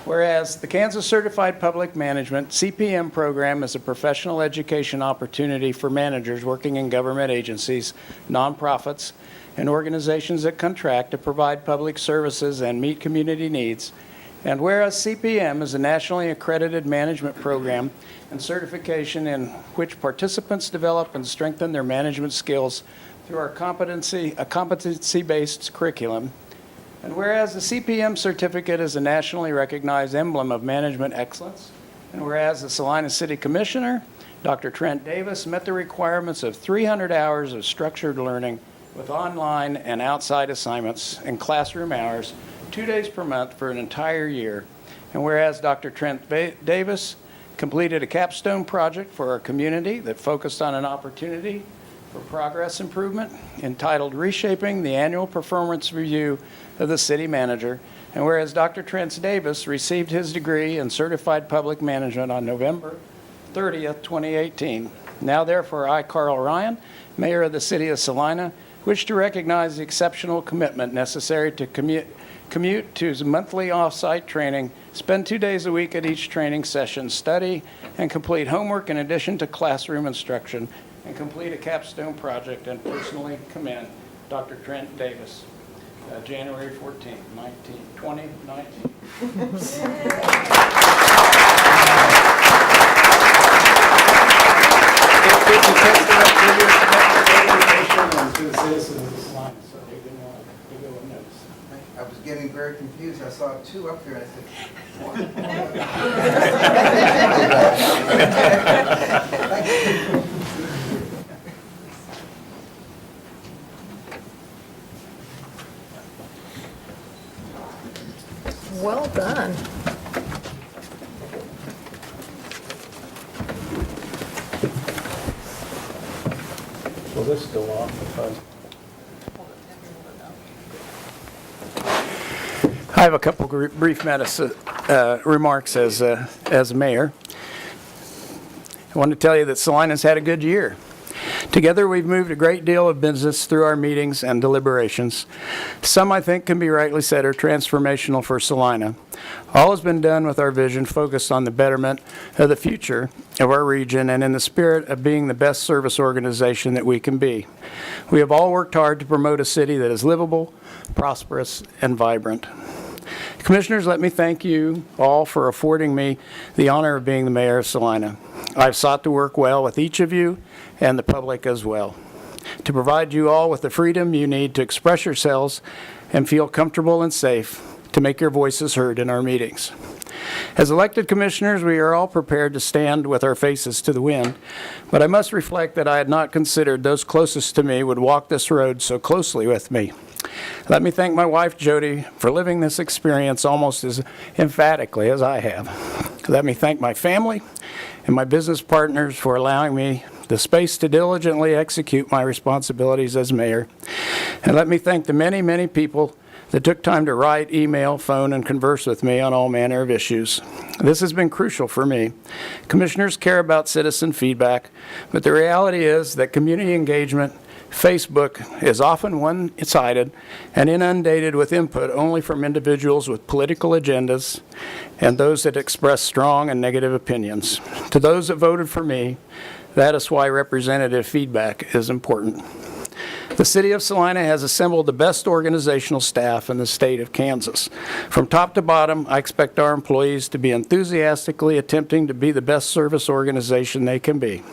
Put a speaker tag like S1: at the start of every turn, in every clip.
S1: Whereas the Kansas Certified Public Management CPM program is a professional education opportunity for managers working in government agencies, nonprofits, and organizations that contract to provide public services and meet community needs. And whereas CPM is a nationally accredited management program and certification in which participants develop and strengthen their management skills through a competency-based curriculum. And whereas the CPM certificate is a nationally recognized emblem of management excellence, and whereas the Salina City Commissioner, Dr. Trent Davis, met the requirements of 300 hours of structured learning with online and outside assignments and classroom hours 2 days per month for an entire year. And whereas Dr. Trent Davis completed a capstone project for our community that focused on an opportunity for progress improvement entitled Reshaping the Annual Performance Review of the City Manager. And whereas Dr. Trent Davis received his degree in Certified Public Management on November 30th, 2018. Now therefore, I, Carl Ryan, Mayor of the City of Salina, wish to recognize the exceptional commitment necessary to commute to monthly off-site training, spend 2 days a week at each training session, study and complete homework in addition to classroom instruction, and complete a capstone project, and personally commend Dr. Trent Davis. January 14th, 2019.
S2: I was getting very confused. I saw two up there. I said, what? Thank you.
S3: Well done.
S1: Will this go off because I have a couple brief remarks as mayor. I want to tell you that Salina's had a good year. Together, we've moved a great deal of business through our meetings and deliberations. Some, I think, can be rightly said are transformational for Salina. All has been done with our vision focused on the betterment of the future of our region and in the spirit of being the best service organization that we can be. We have all worked hard to promote a city that is livable, prosperous, and vibrant. Commissioners, let me thank you all for affording me the honor of being the mayor of Salina. I've sought to work well with each of you and the public as well, to provide you all with the freedom you need to express yourselves and feel comfortable and safe to make your voices heard in our meetings. As elected commissioners, we are all prepared to stand with our faces to the wind, but I must reflect that I had not considered those closest to me would walk this road so closely with me. Let me thank my wife, Jody, for living this experience almost as emphatically as I have. Let me thank my family and my business partners for allowing me the space to diligently execute my responsibilities as mayor. And let me thank the many, many people that took time to write, email, phone, and converse with me on all manner of issues. This has been crucial for me. Commissioners care about citizen feedback, but the reality is that community engagement, Facebook, is often one-sided and inundated with input only from individuals with political agendas and those that express strong and negative opinions. To those that voted for me, that is why representative feedback is important. The City of Salina has assembled the best organizational staff in the state of Kansas. From top to bottom, I expect our employees to be enthusiastically attempting to be the best service organization they can be.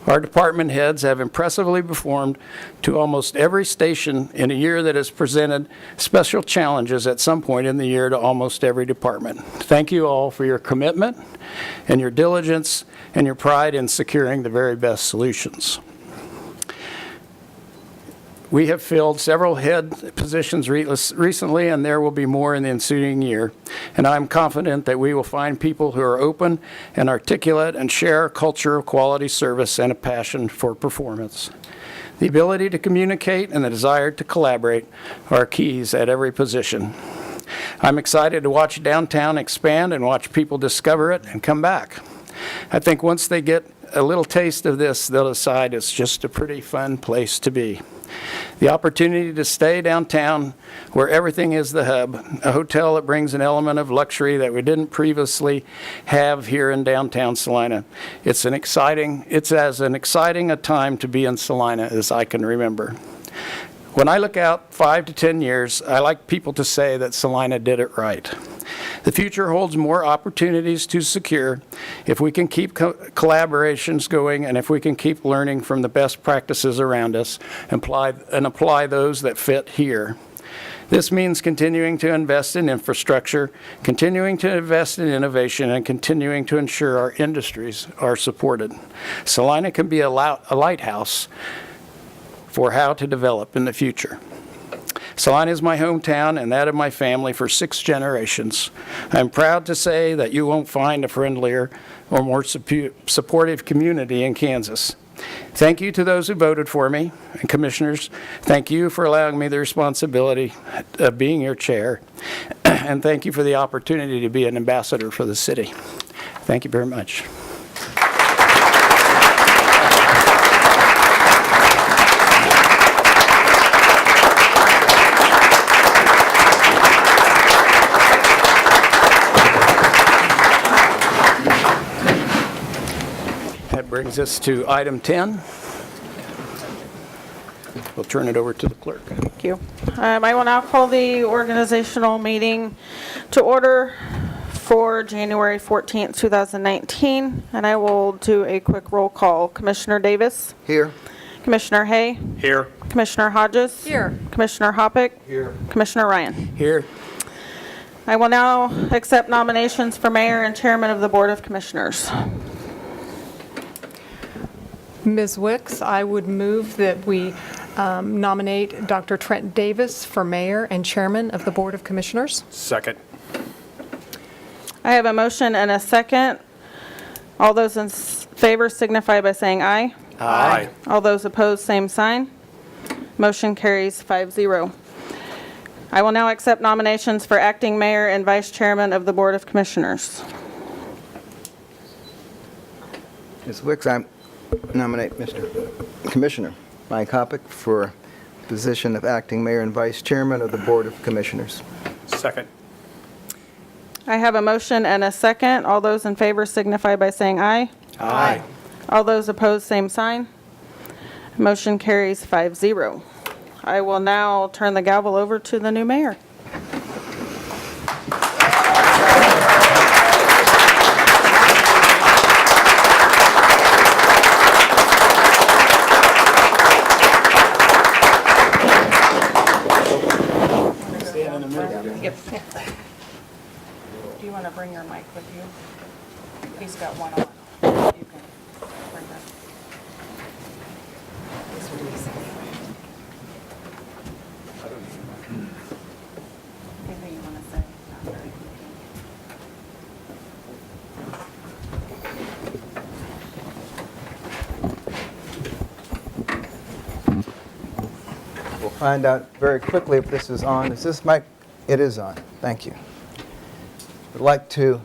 S1: Our department heads have impressively performed to almost every station in a year that has presented special challenges at some point in the year to almost every department. Thank you all for your commitment and your diligence and your pride in securing the very best solutions. We have filled several head positions recently, and there will be more in the ensuing year. And I'm confident that we will find people who are open and articulate and share a culture of quality service and a passion for performance. The ability to communicate and the desire to collaborate are keys at every position. I'm excited to watch downtown expand and watch people discover it and come back. I think once they get a little taste of this, they'll decide it's just a pretty fun place to be. The opportunity to stay downtown where everything is the hub, a hotel that brings an element of luxury that we didn't previously have here in downtown Salina. It's as exciting a time to be in Salina as I can remember. When I look out 5 to 10 years, I like people to say that Salina did it right. The future holds more opportunities to secure if we can keep collaborations going and if we can keep learning from the best practices around us and apply those that fit here. This means continuing to invest in infrastructure, continuing to invest in innovation, and continuing to ensure our industries are supported. Salina can be a lighthouse for how to develop in the future. Salina is my hometown and that of my family for 6 generations. I'm proud to say that you won't find a friendlier or more supportive community in Kansas. Thank you to those who voted for me, and commissioners, thank you for allowing me the responsibility of being your chair, and thank you for the opportunity to be an ambassador for the city. Thank you very much. That brings us to item 10. We'll turn it over to the clerk.
S3: Thank you. I will now call the organizational meeting to order for January 14th, 2019, and I will do a quick roll call. Commissioner Davis?
S2: Here.
S3: Commissioner Hay?
S1: Here.
S3: Commissioner Hodges?
S4: Here.
S3: Commissioner Hoppick?
S2: Here.
S3: Commissioner Ryan?
S1: Here.
S3: I will now accept nominations for mayor and chairman of the Board of Commissioners.
S4: Ms. Wicks, I would move that we nominate Dr. Trent Davis for mayor and chairman of the Board of Commissioners.
S1: Second.
S3: I have a motion and a second. All those in favor signify by saying aye.
S1: Aye.
S3: All those opposed, same sign. Motion carries 5-0. I will now accept nominations for acting mayor and vice chairman of the Board of Commissioners.
S2: Ms. Wicks, I nominate Mr. Commissioner Mike Hoppick for the position of acting mayor and vice chairman of the Board of Commissioners.
S1: Second.
S3: I have a motion and a second. All those in favor signify by saying aye.
S1: Aye.
S3: All those opposed, same sign. Motion carries 5-0. I will now turn the gavel over to the new mayor. Do you want to bring your mic with you? He's got one on. You can bring that. Anything you want to say?
S2: We'll find out very quickly if this is on. Is this mic? It is on. Thank you. I'd like to,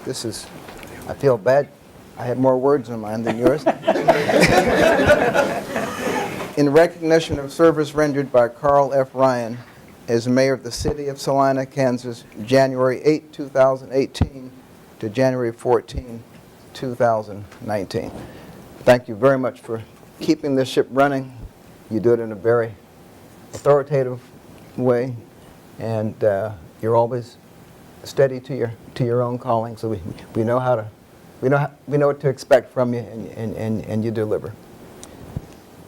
S2: I feel bad. I had more words in mine than yours. In recognition of service rendered by Carl F. Ryan as mayor of the city of Salina, Kansas, January 8, 2018 to January 14, 2019. Thank you very much for keeping this ship running. You do it in a very authoritative way, and you're always steady to your own calling. So we know how to we know what to expect from you, and you deliver.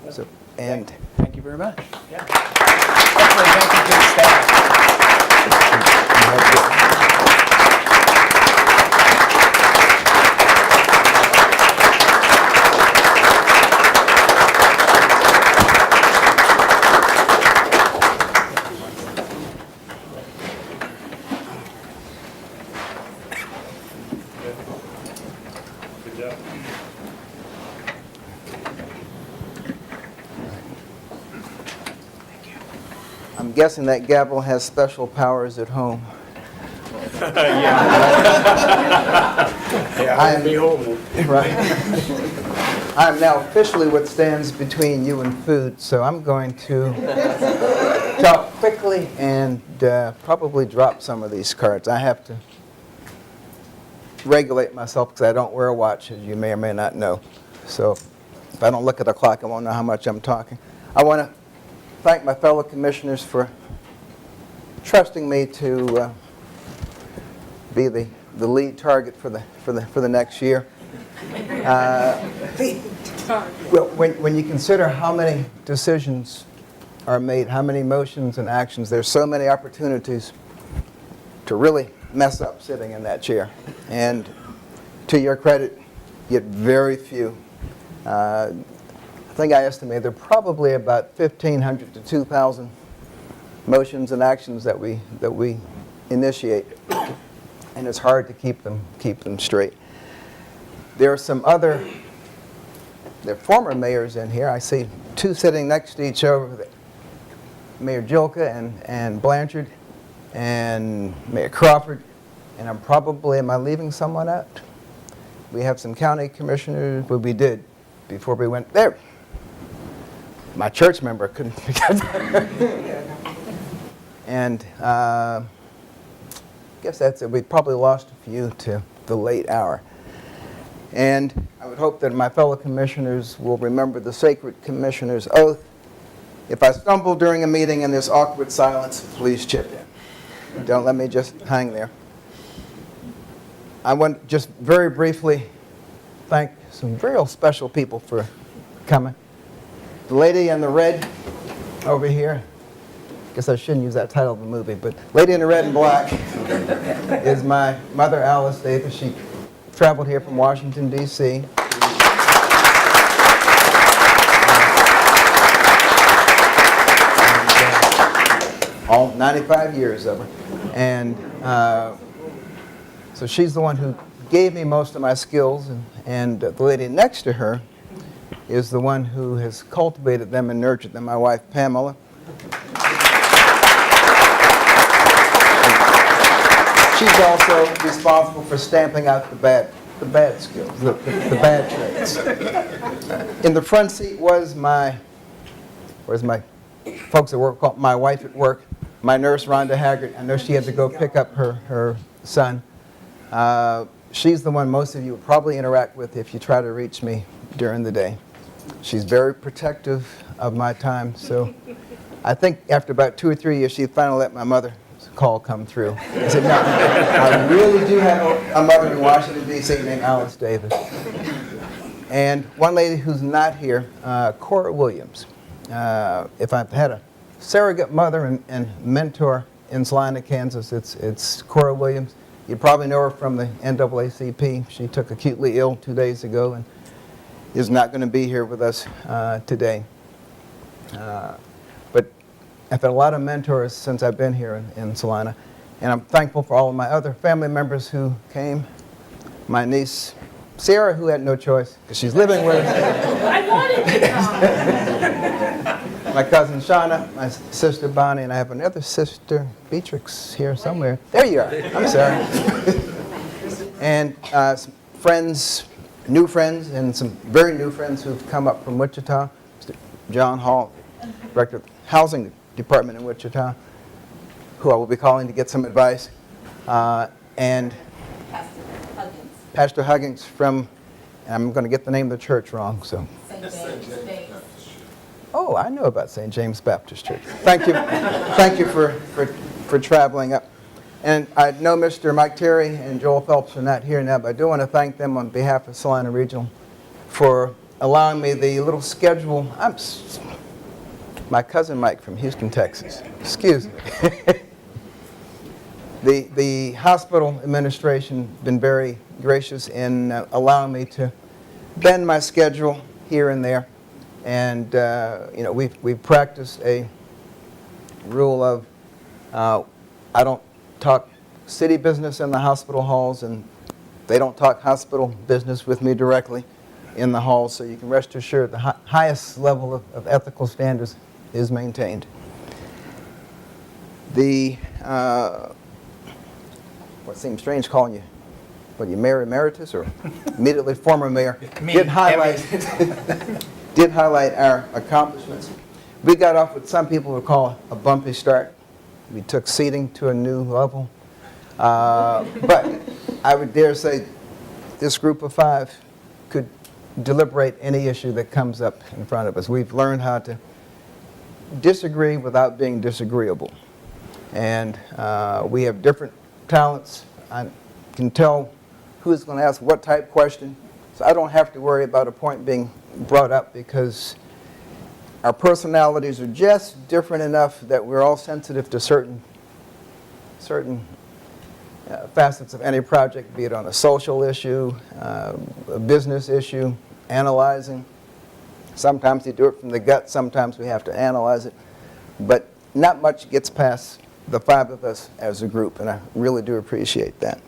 S2: So and
S1: Thank you very much. Yeah. Definitely thank you to the staff.
S2: I'm guessing that gavel has special powers at home.
S1: Yeah, I am beholden.
S2: Right. I'm now officially what stands between you and food, so I'm going to talk quickly and probably drop some of these cards. I have to regulate myself because I don't wear a watch, as you may or may not know. So if I don't look at the clock, I won't know how much I'm talking. I want to thank my fellow commissioners for trusting me to be the lead target for the next year. Well, when you consider how many decisions are made, how many motions and actions, there's so many opportunities to really mess up sitting in that chair. And to your credit, you get very few. I think I estimated there are probably about 1,500 to 2,000 motions and actions that we initiate, and it's hard to keep them straight. There are some other, there are former mayors in here. I see two sitting next to each other, Mayor Jilka and Blanchard, and Mayor Crawford, and am I leaving someone out? We have some county commissioners, well, we did before we went there. My church member couldn't forget that. And I guess that's it. We probably lost a few to the late hour. And I would hope that my fellow commissioners will remember the sacred commissioner's oath. If I stumble during a meeting in this awkward silence, please chip in. Don't let me just hang there. I want to just very briefly thank some very special people for coming. The lady in the red over here, I guess I shouldn't use that title of the movie, but Lady in the Red and Black is my mother, Alice Davis. She traveled here from Washington, D.C. All 95 years of her. And so she's the one who gave me most of my skills, and the lady next to her is the one who has cultivated them and nurtured them, my wife, Pamela. She's also responsible for stamping out the bad skills, the bad traits. In the front seat was where's my folks at work, called my wife at work, my nurse, Rhonda Haggard. I know she had to go pick up her son. She's the one most of you will probably interact with if you try to reach me during the day. She's very protective of my time, so I think after about 2 or 3 years, she finally let my mother's call come through. I said, no, I really do have a mother in Washington, D.C. named Alice Davis. And one lady who's not here, Cora Williams. If I've had a surrogate mother and mentor in Salina, Kansas, it's Cora Williams. You probably know her from the NAACP. She took acutely ill 2 days ago and is not going to be here with us today. But I've had a lot of mentors since I've been here in Salina, and I'm thankful for all of my other family members who came. My niece, Sarah, who had no choice because she's living with us.
S3: I wanted to come.
S2: My cousin Shauna, my sister Bonnie, and I have another sister, Beatrix, here somewhere. There you are. I'm sorry. And some friends, new friends, and some very new friends who've come up from Wichita. Mr. John Hall, Director of the Housing Department in Wichita, who I will be calling to get some advice. And Pastor Huggins from, and I'm going to get the name of the church wrong, so. Oh, I know about St. James Baptist Church. Thank you. Thank you for traveling up. And I know Mr. Mike Terry and Joel Phelps are not here now, but I do want to thank them on behalf of Salina Regional for allowing me the little schedule. My cousin Mike from Houston, Texas. Excuse me. The hospital administration has been very gracious in allowing me to bend my schedule here and there. And you know, we've practiced a rule of I don't talk city business in the hospital halls, and they don't talk hospital business with me directly in the halls. So you can rest assured the highest level of ethical standards is maintained. The what seems strange calling you what, you Mayor Emeritus or immediately former mayor,
S1: Me,
S2: did highlight our accomplishments. We got off what some people would call a bumpy start. We took seating to a new level. But I would dare say this group of 5 could deliberate any issue that comes up in front of us. We've learned how to disagree without being disagreeable. And we have different talents. I can tell who's going to ask what type question. So I don't have to worry about a point being brought up because our personalities are just different enough that we're all sensitive to certain facets of any project, be it on a social issue, a business issue, analyzing. Sometimes you do it from the gut, sometimes we have to analyze it. But not much gets past the 5 of us as a group, and I really do appreciate that.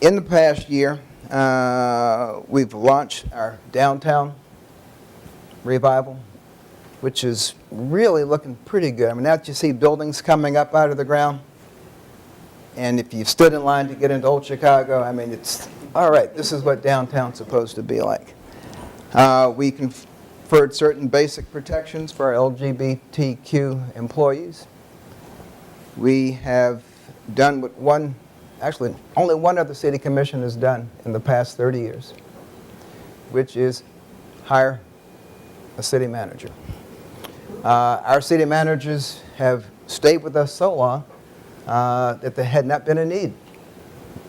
S2: In the past year, we've launched our downtown revival, which is really looking pretty good. I mean, now that you see buildings coming up out of the ground, and if you stood in line to get into Old Chicago, I mean, it's, all right, this is what downtown's supposed to be like. We conferred certain basic protections for our LGBTQ employees. We have done what only one other city commission has done in the past 30 years, which is hire a city manager. Our city managers have stayed with us so long that there had not been a need.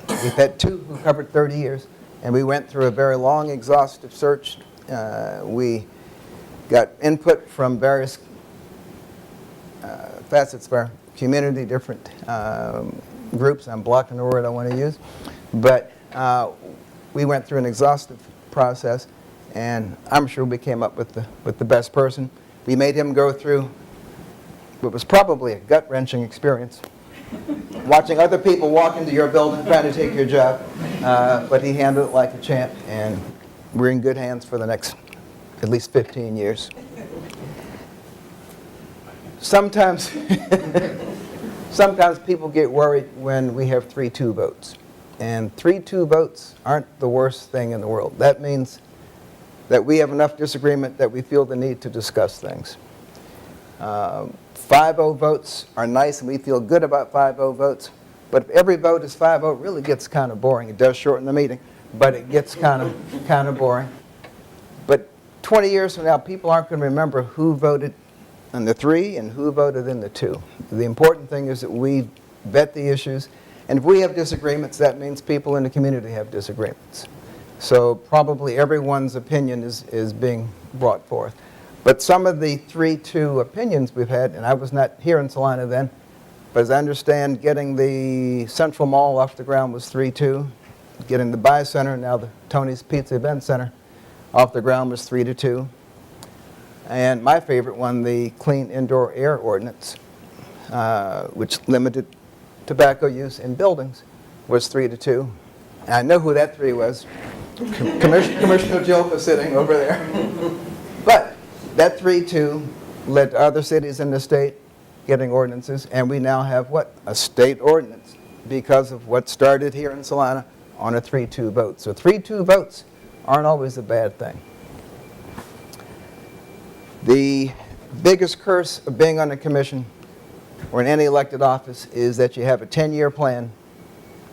S2: We've had 2 who covered 30 years, and we went through a very long, exhaustive search. We got input from various facets of our community, different groups. I'm blocking the word I want to use. But we went through an exhaustive process, and I'm sure we came up with the best person. We made him go through what was probably a gut-wrenching experience, watching other people walk into your building trying to take your job, but he handled it like a champ, and we're in good hands for the next at least 15 years. Sometimes people get worried when we have 3-2 votes, and 3-2 votes aren't the worst thing in the world. That means that we have enough disagreement that we feel the need to discuss things. 5-0 votes are nice, and we feel good about 5-0 votes. But if every vote is 5-0, it really gets kind of boring. It does shorten the meeting, but it gets kind of boring. But 20 years from now, people aren't going to remember who voted in the 3 and who voted in the 2. The important thing is that we vet the issues, and if we have disagreements, that means people in the community have disagreements. So probably everyone's opinion is being brought forth. But some of the 3-2 opinions we've had, and I was not here in Salina then, but as I understand, getting the Central Mall off the ground was 3-2. Getting the Buy Center, now the Tony's Pizza Event Center, off the ground was 3-2. And my favorite one, the Clean Indoor Air Ordinance, which limited tobacco use in buildings, was 3-2. And I know who that 3 was. Commissioner Joe was sitting over there. But that 3-2 led to other cities in the state getting ordinances, and we now have what? A state ordinance because of what started here in Salina on a 3-2 vote. So 3-2 votes aren't always a bad thing. The biggest curse of being on a commission or in any elected office is that you have a 10-year plan,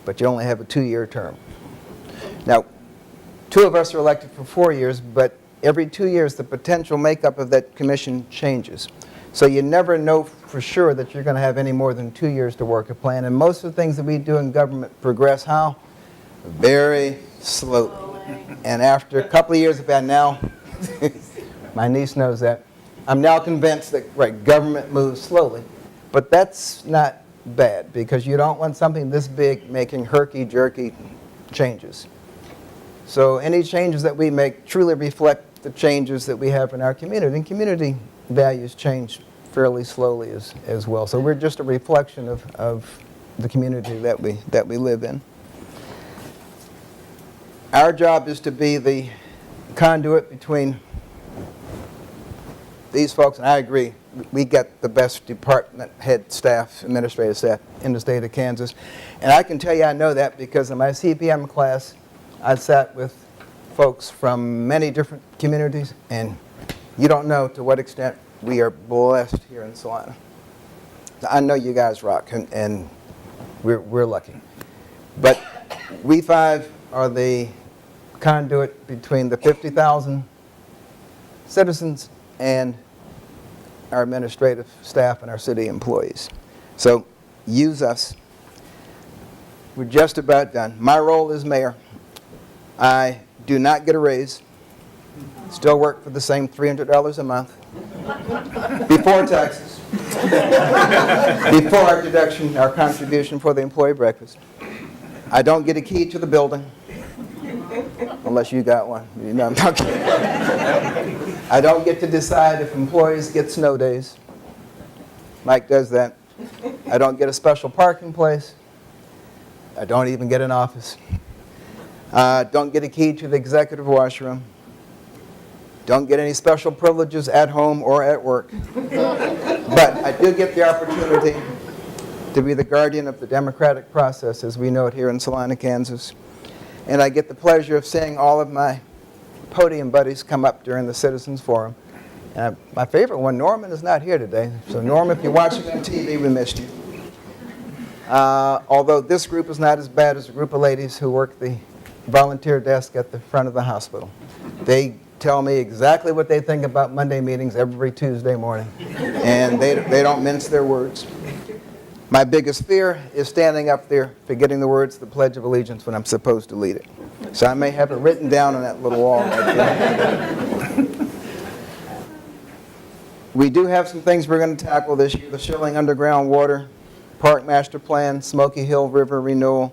S2: but you only have a 2-year term. Now, 2 of us are elected for 4 years, but every 2 years the potential makeup of that commission changes. So you never know for sure that you're going to have any more than 2 years to work a plan. And most of the things that we do in government progress how? Very slowly. And after a couple of years of that now, my niece knows that, I'm now convinced that government moves slowly. But that's not bad, because you don't want something this big making herky-jerky changes. So any changes that we make truly reflect the changes that we have in our community. And community values change fairly slowly as well. So we're just a reflection of the community that we live in. Our job is to be the conduit between these folks, and I agree, we get the best department head staff, administrative staff in the state of Kansas. And I can tell you I know that because in my CPM class, I sat with folks from many different communities, and you don't know to what extent we are blessed here in Salina. I know you guys rock, and we're lucky. But we five are the conduit between the 50,000 citizens and our administrative staff and our city employees. So use us. We're just about done. My role as mayor, I do not get a raise. Still work for the same $300 a month before taxes, before our deduction, our contribution for the employee breakfast. I don't get a key to the building, unless you got one. You know, I'm not kidding. I don't get to decide if employees get snow days. Mike does that. I don't get a special parking place. I don't even get an office. Don't get a key to the executive washroom. Don't get any special privileges at home or at work. But I do get the opportunity to be the guardian of the democratic process as we know it here in Salina, Kansas. And I get the pleasure of seeing all of my podium buddies come up during the Citizens Forum. And my favorite one, Norman, is not here today. So Norman, if you're watching on TV, we missed you. Although this group is not as bad as a group of ladies who work the volunteer desk at the front of the hospital. They tell me exactly what they think about Monday meetings every Tuesday morning. And they don't mince their words. My biggest fear is standing up there forgetting the words of the Pledge of Allegiance when I'm supposed to lead it. So I may have it written down on that little wall right there. We do have some things we're going to tackle this year: the Schilling Underground Water, Park Master Plan, Smoky Hill River Renewal,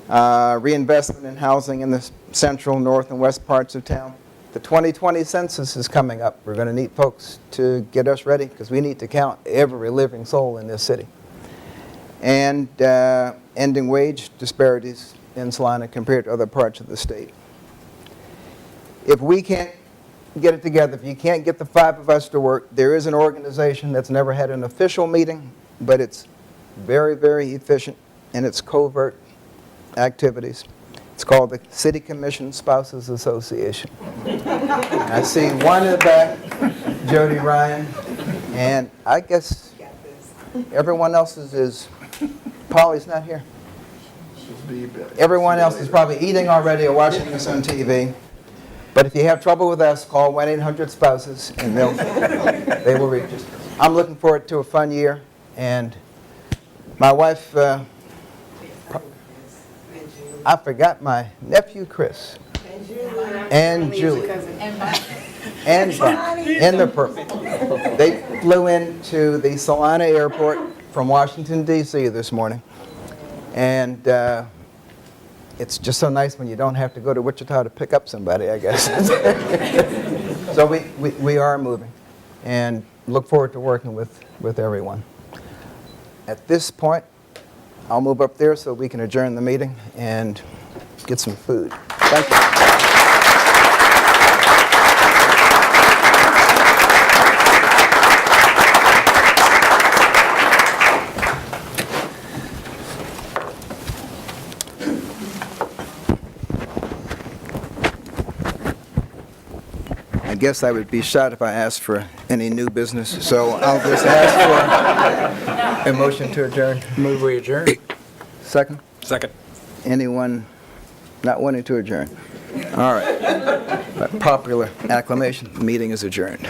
S2: reinvestment in housing in the central, north, and west parts of town. The 2020 census is coming up. We're going to need folks to get us ready because we need to count every living soul in this city. And ending wage disparities in Salina compared to other parts of the state. If we can't get it together, if you can't get the five of us to work, there is an organization that's never had an official meeting, but it's very, very efficient in its covert activities. It's called the City Commission Spouses Association. I see one in the back, Jody Ryan, and I guess everyone else's is, Polly's not here. Everyone else is probably eating already or watching this on TV. But if you have trouble with us, call 1-800-SPOUSES and they will reach us. I'm looking forward to a fun year, and my wife, I forgot my nephew Chris, and Julie, and Bonnie, and the purple. They flew into the Salina Airport from Washington, D.C. this morning, and it's just so nice when you don't have to go to Wichita to pick up somebody, I guess. So we are moving, and look forward to working with everyone. At this point, I'll move up there so we can adjourn the meeting and get some food. Thank you. I guess I would be shot if I asked for any new business, so I'll just ask for a motion to adjourn.
S1: Move we adjourn.
S2: Second?
S1: Second.
S2: Anyone not wanting to adjourn? All right. By popular acclamation, the meeting is adjourned.